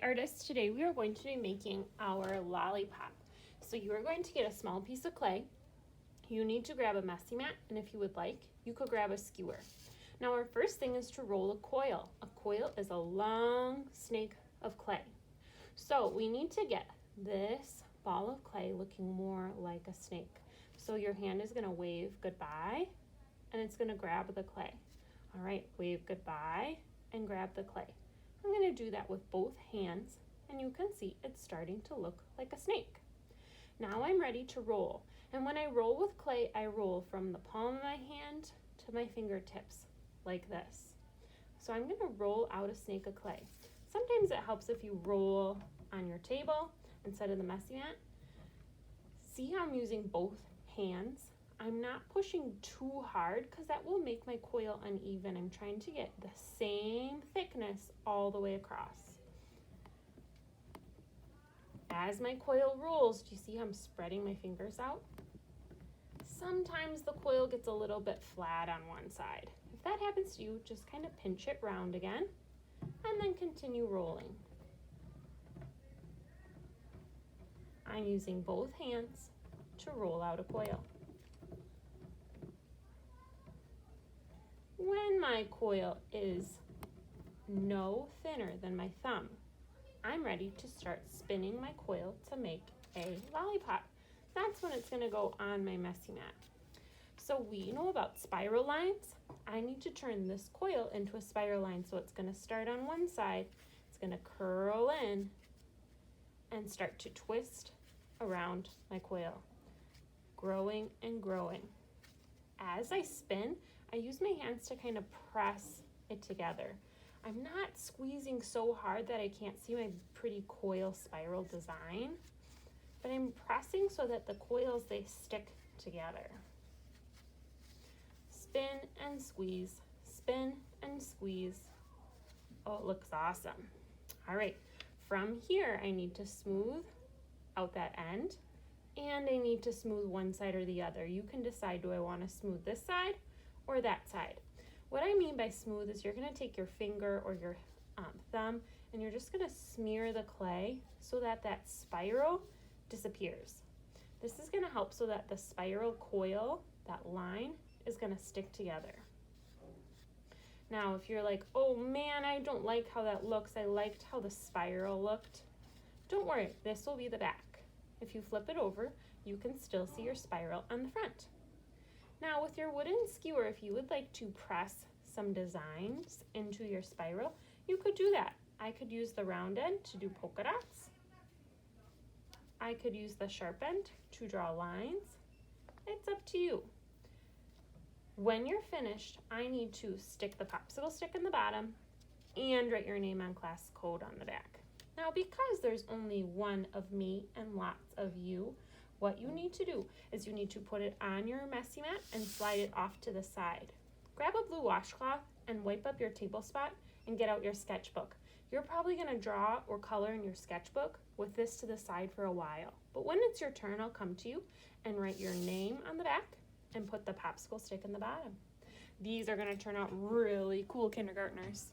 artists. Today we are going to be making our lollipop. So you are going to get a small piece of clay. You need to grab a messy mat, and if you would like, you could grab a skewer. Now our first thing is to roll a coil. A coil is a long snake of clay. So we need to get this ball of clay looking more like a snake. So your hand is going to wave goodbye, and it's going to grab the clay. All right, wave goodbye and grab the clay. I'm going to do that with both hands, and you can see it's starting to look like a snake. Now I'm ready to roll, and when I roll with clay, I roll from the palm of my hand to my fingertips, like this. So I'm going to roll out a snake of clay. Sometimes it helps if you roll on your table instead of the messy mat. See how I'm using both hands? I'm not pushing too hard because that will make my coil uneven. I'm trying to get the same thickness all the way across. As my coil rolls, do you see how I'm spreading my fingers out? Sometimes the coil gets a little bit flat on one side. If that happens to you, just kind of pinch it round again and then continue rolling. I'm using both hands to roll out a coil. When my coil is no thinner than my thumb, I'm ready to start spinning my coil to make a lollipop. That's when it's going to go on my messy mat. So we know about spiral lines. I need to turn this coil into a spiral line. So it's going to start on one side, it's going to curl in and start to twist around my coil, growing and growing. As I spin, I use my hands to kind of press it together. I'm not squeezing so hard that I can't see my pretty coil spiral design, but I'm pressing so that the coils, they stick together. Spin and squeeze, spin and squeeze. Oh, it looks awesome. All right, from here, I need to smooth out that end, and I need to smooth one side or the other. You can decide, do I want to smooth this side or that side? What I mean by smooth is you're going to take your finger or your thumb, and you're just going to smear the clay so that that spiral disappears. This is going to help so that the spiral coil, that line, is going to stick together. Now, if you're like, oh man, I don't like how that looks, I liked how the spiral looked, don't worry, this will be the back. If you flip it over, you can still see your spiral on the front. Now with your wooden skewer, if you would like to press some designs into your spiral, you could do that. I could use the round end to do polka dots. I could use the sharp end to draw lines. It's up to you. When you're finished, I need to stick the popsicle stick in the bottom and write your name on class code on the back. Now, because there's only one of me and lots of you, what you need to do is you need to put it on your messy mat and slide it off to the side. Grab a blue washcloth and wipe up your table spot and get out your sketchbook. You're probably going to draw or color in your sketchbook with this to the side for a while. But when it's your turn, I'll come to you and write your name on the back and put the popsicle stick in the bottom. These are going to turn out really cool, kindergartners.